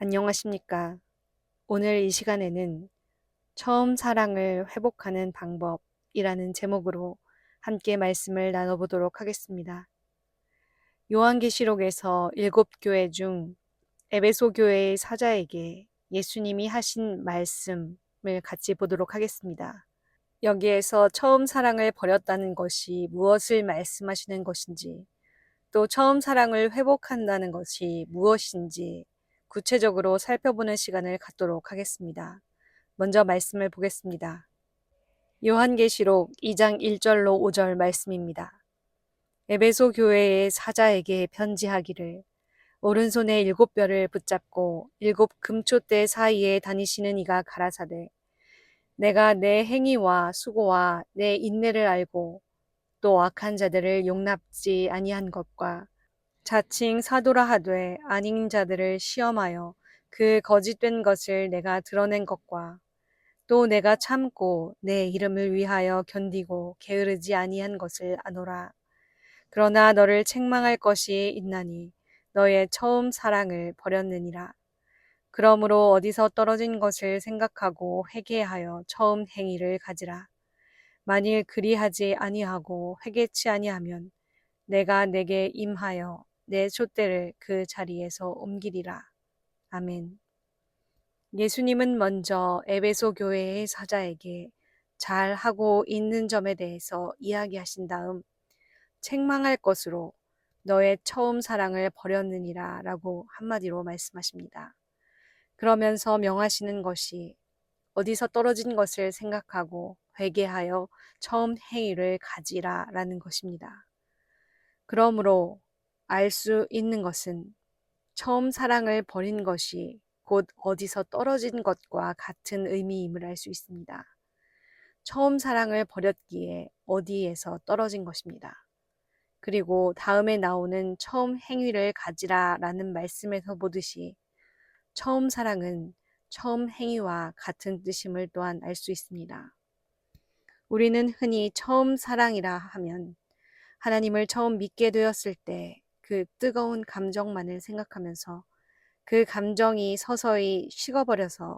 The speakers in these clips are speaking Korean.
안녕하십니까. 오늘 이 시간에는 처음 사랑을 회복하는 방법이라는 제목으로 함께 말씀을 나눠보도록 하겠습니다. 요한계시록에서 7교회 중 에베소 교회의 사자에게 예수님이 하신 말씀을 같이 보도록 하겠습니다. 여기에서 처음 사랑을 버렸다는 것이 무엇을 말씀하시는 것인지, 또 처음 사랑을 회복한다는 것이 무엇인지 구체적으로 살펴보는 시간을 갖도록 하겠습니다. 먼저 말씀을 보겠습니다. 요한계시록 2장 1절로 5절 말씀입니다. 에베소 교회의 사자에게 편지하기를 오른손에 7뼈를 붙잡고 7금촛대 사이에 다니시는 이가 가라사대 내가 내 행위와 수고와 내 인내를 알고 또 악한 자들을 용납지 아니한 것과 자칭 사도라 하되 아닌 자들을 시험하여 그 거짓된 것을 내가 드러낸 것과 또 내가 참고 내 이름을 위하여 견디고 게으르지 아니한 것을 아노라. 그러나 너를 책망할 것이 있나니 너의 처음 사랑을 버렸느니라. 그러므로 어디서 떨어진 것을 생각하고 회개하여 처음 행위를 가지라. 만일 그리하지 아니하고 회개치 아니하면 내가 내게 임하여 내 촛대를 그 자리에서 옮기리라. 아멘. 예수님은 먼저 에베소 교회의 사자에게 잘 하고 있는 점에 대해서 이야기하신 다음 책망할 것으로 너의 처음 사랑을 버렸느니라 라고 한마디로 말씀하십니다. 그러면서 명하시는 것이 어디서 떨어진 것을 생각하고 회개하여 처음 행위를 가지라 라는 것입니다. 그러므로 알 수 있는 것은 처음 사랑을 버린 것이 곧 어디서 떨어진 것과 같은 의미임을 알 수 있습니다. 처음 사랑을 버렸기에 어디에서 떨어진 것입니다. 그리고 다음에 나오는 처음 행위를 가지라 라는 말씀에서 보듯이 처음 사랑은 처음 행위와 같은 뜻임을 또한 알 수 있습니다. 우리는 흔히 처음 사랑이라 하면 하나님을 처음 믿게 되었을 때 그 뜨거운 감정만을 생각하면서 그 감정이 서서히 식어버려서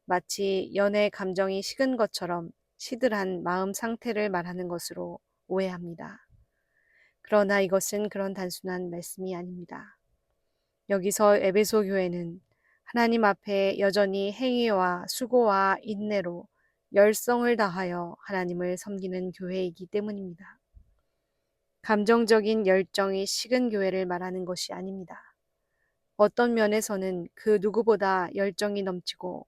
마치 연애 감정이 식은 것처럼 시들한 마음 상태를 말하는 것으로 오해합니다. 그러나 이것은 그런 단순한 말씀이 아닙니다. 여기서 에베소 교회는 하나님 앞에 여전히 행위와 수고와 인내로 열성을 다하여 하나님을 섬기는 교회이기 때문입니다. 감정적인 열정이 식은 교회를 말하는 것이 아닙니다. 어떤 면에서는 그 누구보다 열정이 넘치고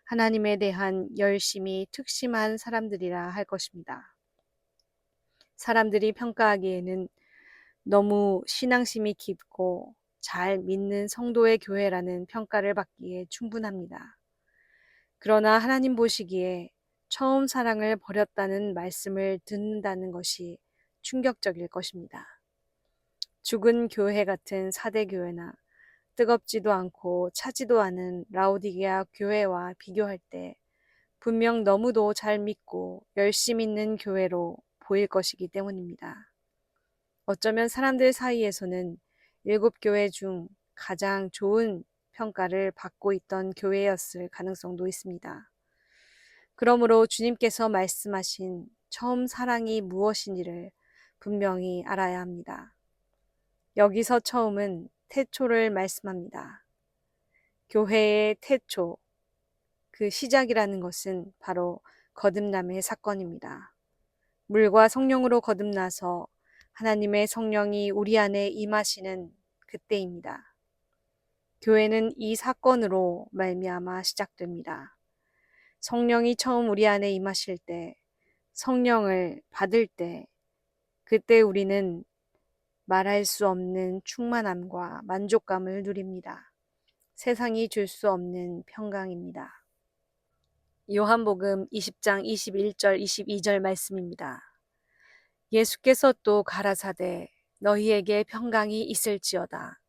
하나님에 대한 열심이 특심한 사람들이라 할 것입니다. 사람들이 평가하기에는 너무 신앙심이 깊고 잘 믿는 성도의 교회라는 평가를 받기에 충분합니다. 그러나 하나님 보시기에 처음 사랑을 버렸다는 말씀을 듣는다는 것이 충격적일 것입니다. 죽은 교회 같은 사대 교회나 뜨겁지도 않고 차지도 않은 라오디게아 교회와 비교할 때 분명 너무도 잘 믿고 열심 있는 교회로 보일 것이기 때문입니다. 어쩌면 사람들 사이에서는 7교회 중 가장 좋은 평가를 받고 있던 교회였을 가능성도 있습니다. 그러므로 주님께서 말씀하신 처음 사랑이 무엇인지를 분명히 알아야 합니다. 여기서 처음은 태초를 말씀합니다. 교회의 태초, 그 시작이라는 것은 바로 거듭남의 사건입니다. 물과 성령으로 거듭나서 하나님의 성령이 우리 안에 임하시는 그때입니다. 교회는 이 사건으로 말미암아 시작됩니다. 성령이 처음 우리 안에 임하실 때, 성령을 받을 때, 그때 우리는 말할 수 없는 충만함과 만족감을 누립니다. 세상이 줄 수 없는 평강입니다. 요한복음 20장 21절 22절 말씀입니다. 예수께서 또 가라사대 너희에게 평강이 있을지어다.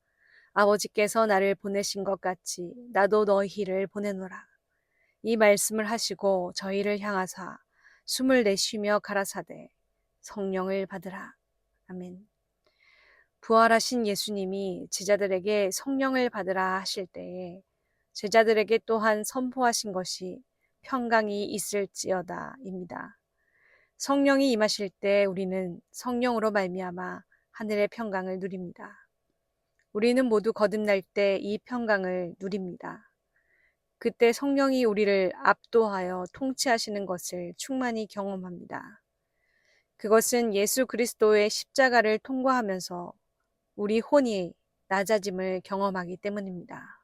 아버지께서 나를 보내신 것 같이 나도 너희를 보내노라. 이 말씀을 하시고 저희를 향하사 숨을 내쉬며 가라사대 성령을 받으라. 아멘. 부활하신 예수님이 제자들에게 성령을 받으라 하실 때에 제자들에게 또한 선포하신 것이 평강이 있을지어다입니다. 성령이 임하실 때 우리는 성령으로 말미암아 하늘의 평강을 누립니다. 우리는 모두 거듭날 때 이 평강을 누립니다. 그때 성령이 우리를 압도하여 통치하시는 것을 충만히 경험합니다. 그것은 예수 그리스도의 십자가를 통과하면서 우리 혼이 낮아짐을 경험하기 때문입니다.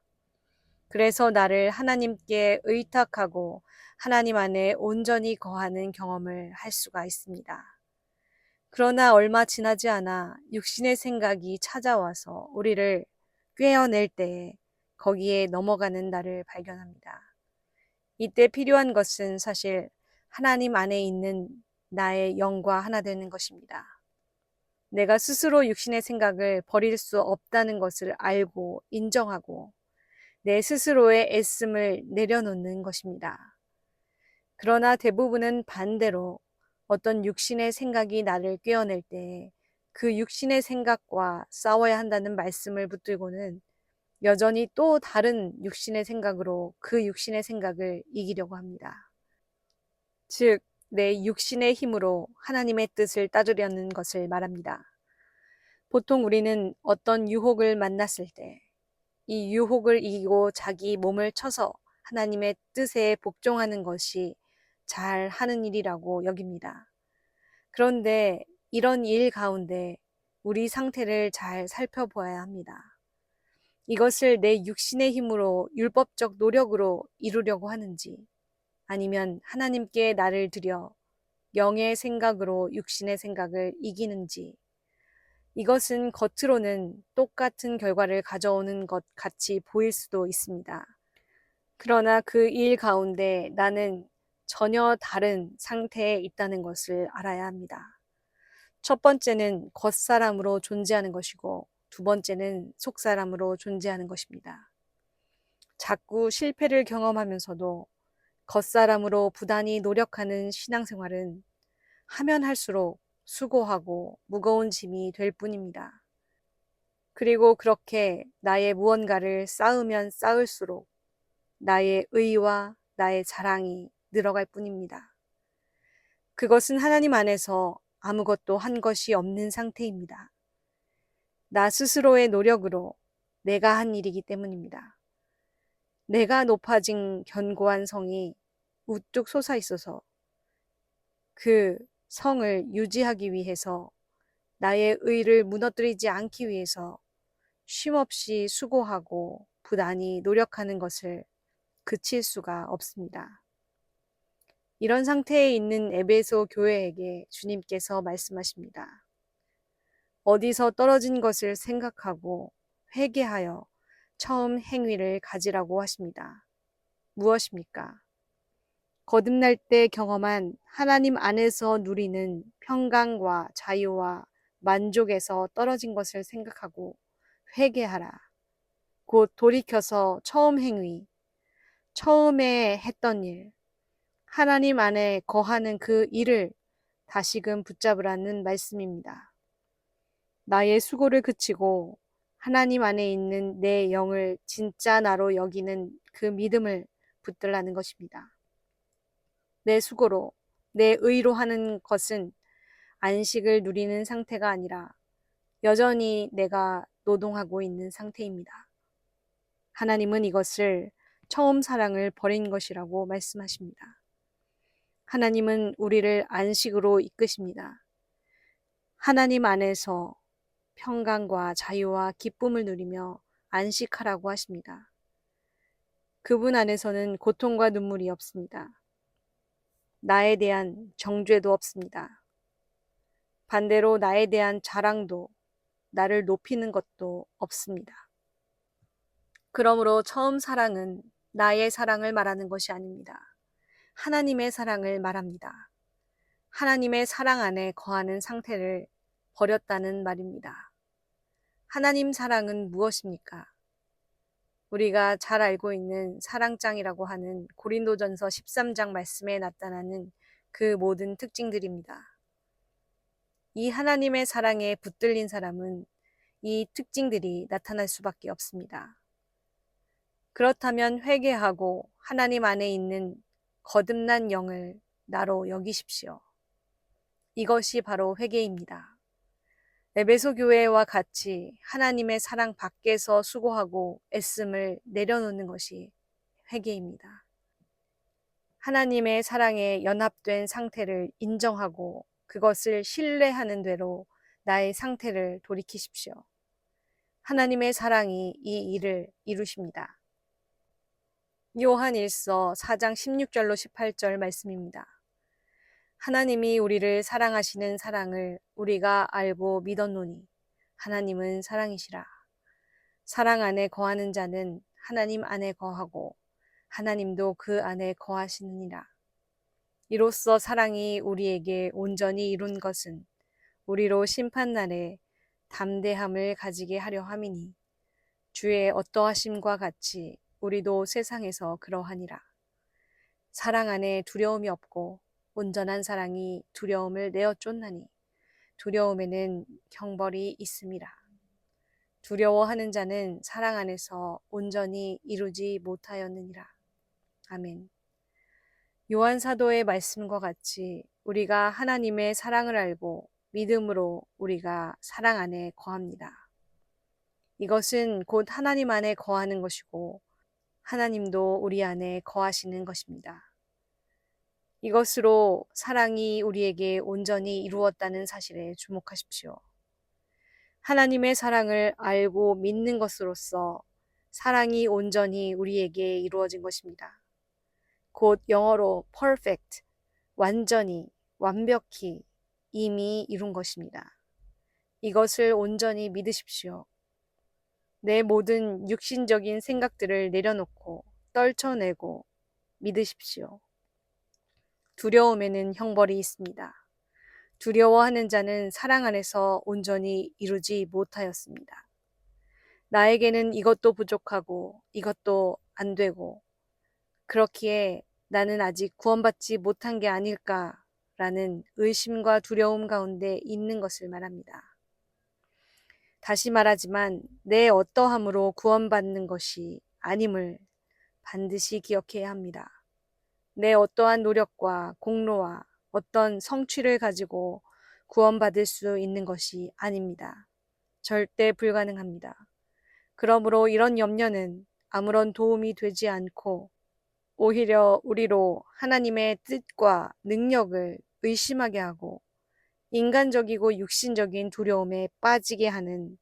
그래서 나를 하나님께 의탁하고 하나님 안에 온전히 거하는 경험을 할 수가 있습니다. 그러나 얼마 지나지 않아 육신의 생각이 찾아와서 우리를 꿰어낼 때에 거기에 넘어가는 나를 발견합니다. 이때 필요한 것은 사실 하나님 안에 있는 나의 영과 하나 되는 것입니다. 내가 스스로 육신의 생각을 버릴 수 없다는 것을 알고 인정하고 내 스스로의 애씀을 내려놓는 것입니다. 그러나 대부분은 반대로 어떤 육신의 생각이 나를 꿰어낼 때 그 육신의 생각과 싸워야 한다는 말씀을 붙들고는 여전히 또 다른 육신의 생각으로 그 육신의 생각을 이기려고 합니다. 즉, 내 육신의 힘으로 하나님의 뜻을 따르려는 것을 말합니다. 보통 우리는 어떤 유혹을 만났을 때 이 유혹을 이기고 자기 몸을 쳐서 하나님의 뜻에 복종하는 것이 잘 하는 일이라고 여깁니다. 그런데 이런 일 가운데 우리 상태를 잘 살펴보아야 합니다. 이것을 내 육신의 힘으로 율법적 노력으로 이루려고 하는지 아니면 하나님께 나를 드려 영의 생각으로 육신의 생각을 이기는지 이것은 겉으로는 똑같은 결과를 가져오는 것 같이 보일 수도 있습니다. 그러나 그 일 가운데 나는 전혀 다른 상태에 있다는 것을 알아야 합니다. 첫 번째는 겉사람으로 존재하는 것이고 두 번째는 속사람으로 존재하는 것입니다. 자꾸 실패를 경험하면서도 겉사람으로 부단히 노력하는 신앙생활은 하면 할수록 수고하고 무거운 짐이 될 뿐입니다. 그리고 그렇게 나의 무언가를 쌓으면 쌓을수록 나의 의와 나의 자랑이 늘어갈 뿐입니다. 그것은 하나님 안에서 아무것도 한 것이 없는 상태입니다. 나 스스로의 노력으로 내가 한 일이기 때문입니다. 내가 높아진 견고한 성이 우뚝 솟아 있어서 그 성을 유지하기 위해서 나의 의를 무너뜨리지 않기 위해서 쉼없이 수고하고 부단히 노력하는 것을 그칠 수가 없습니다. 이런 상태에 있는 에베소 교회에게 주님께서 말씀하십니다. 어디서 떨어진 것을 생각하고 회개하여 처음 행위를 가지라고 하십니다. 무엇입니까? 거듭날 때 경험한 하나님 안에서 누리는 평강과 자유와 만족에서 떨어진 것을 생각하고 회개하라. 곧 돌이켜서 처음 행위, 처음에 했던 일, 하나님 안에 거하는 그 일을 다시금 붙잡으라는 말씀입니다. 나의 수고를 그치고 하나님 안에 있는 내 영을 진짜 나로 여기는 그 믿음을 붙들라는 것입니다. 내 수고로, 내 의로 하는 것은 안식을 누리는 상태가 아니라 여전히 내가 노동하고 있는 상태입니다. 하나님은 이것을 처음 사랑을 버린 것이라고 말씀하십니다. 하나님은 우리를 안식으로 이끄십니다. 하나님 안에서 평강과 자유와 기쁨을 누리며 안식하라고 하십니다. 그분 안에서는 고통과 눈물이 없습니다. 나에 대한 정죄도 없습니다. 반대로 나에 대한 자랑도 나를 높이는 것도 없습니다. 그러므로 처음 사랑은 나의 사랑을 말하는 것이 아닙니다. 하나님의 사랑을 말합니다. 하나님의 사랑 안에 거하는 상태를 버렸다는 말입니다. 하나님 사랑은 무엇입니까? 우리가 잘 알고 있는 사랑장이라고 하는 고린도전서 13장 말씀에 나타나는 그 모든 특징들입니다. 이 하나님의 사랑에 붙들린 사람은 이 특징들이 나타날 수밖에 없습니다. 그렇다면 회개하고 하나님 안에 있는 거듭난 영을 나로 여기십시오. 이것이 바로 회개입니다. 에베소 교회와 같이 하나님의 사랑 밖에서 수고하고 애씀을 내려놓는 것이 회개입니다. 하나님의 사랑에 연합된 상태를 인정하고 그것을 신뢰하는 대로 나의 상태를 돌이키십시오. 하나님의 사랑이 이 일을 이루십니다. 요한 1서 4장 16절로 18절 말씀입니다. 하나님이 우리를 사랑하시는 사랑을 우리가 알고 믿었노니 하나님은 사랑이시라. 사랑 안에 거하는 자는 하나님 안에 거하고 하나님도 그 안에 거하시느니라. 이로써 사랑이 우리에게 온전히 이룬 것은 우리로 심판날에 담대함을 가지게 하려 함이니 주의 어떠하심과 같이 우리도 세상에서 그러하니라. 사랑 안에 두려움이 없고 온전한 사랑이 두려움을 내어 쫓나니 두려움에는 형벌이 있음이라. 두려워하는 자는 사랑 안에서 온전히 이루지 못하였느니라. 아멘. 요한 사도의 말씀과 같이 우리가 하나님의 사랑을 알고 믿음으로 우리가 사랑 안에 거합니다. 이것은 곧 하나님 안에 거하는 것이고 하나님도 우리 안에 거하시는 것입니다. 이것으로 사랑이 우리에게 온전히 이루었다는 사실에 주목하십시오. 하나님의 사랑을 알고 믿는 것으로서 사랑이 온전히 우리에게 이루어진 것입니다. 곧 영어로 perfect, 완전히, 완벽히 이미 이룬 것입니다. 이것을 온전히 믿으십시오. 내 모든 육신적인 생각들을 내려놓고 떨쳐내고 믿으십시오. 두려움에는 형벌이 있습니다. 두려워하는 자는 사랑 안에서 온전히 이루지 못하였습니다. 나에게는 이것도 부족하고 이것도 안 되고 그렇기에 나는 아직 구원받지 못한 게 아닐까라는 의심과 두려움 가운데 있는 것을 말합니다. 다시 말하지만 내 어떠함으로 구원받는 것이 아님을 반드시 기억해야 합니다. 내 어떠한 노력과 공로와 어떤 성취를 가지고 구원받을 수 있는 것이 아닙니다. 절대 불가능합니다. 그러므로 이런 염려는 아무런 도움이 되지 않고 오히려 우리로 하나님의 뜻과 능력을 의심하게 하고 인간적이고 육신적인 두려움에 빠지게 하는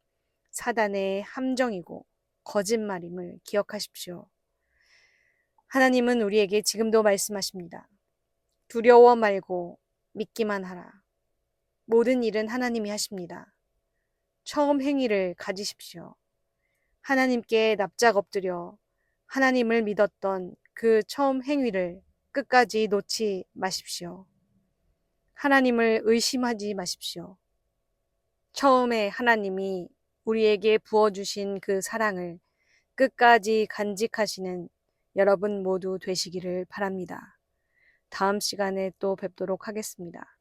사단의 함정이고 거짓말임을 기억하십시오. 하나님은 우리에게 지금도 말씀하십니다. 두려워 말고 믿기만 하라. 모든 일은 하나님이 하십니다. 처음 행위를 가지십시오. 하나님께 납작 엎드려 하나님을 믿었던 그 처음 행위를 끝까지 놓지 마십시오. 하나님을 의심하지 마십시오. 처음에 하나님이 우리에게 부어주신 그 사랑을 끝까지 간직하시는 여러분 모두 되시기를 바랍니다. 다음 시간에 또 뵙도록 하겠습니다.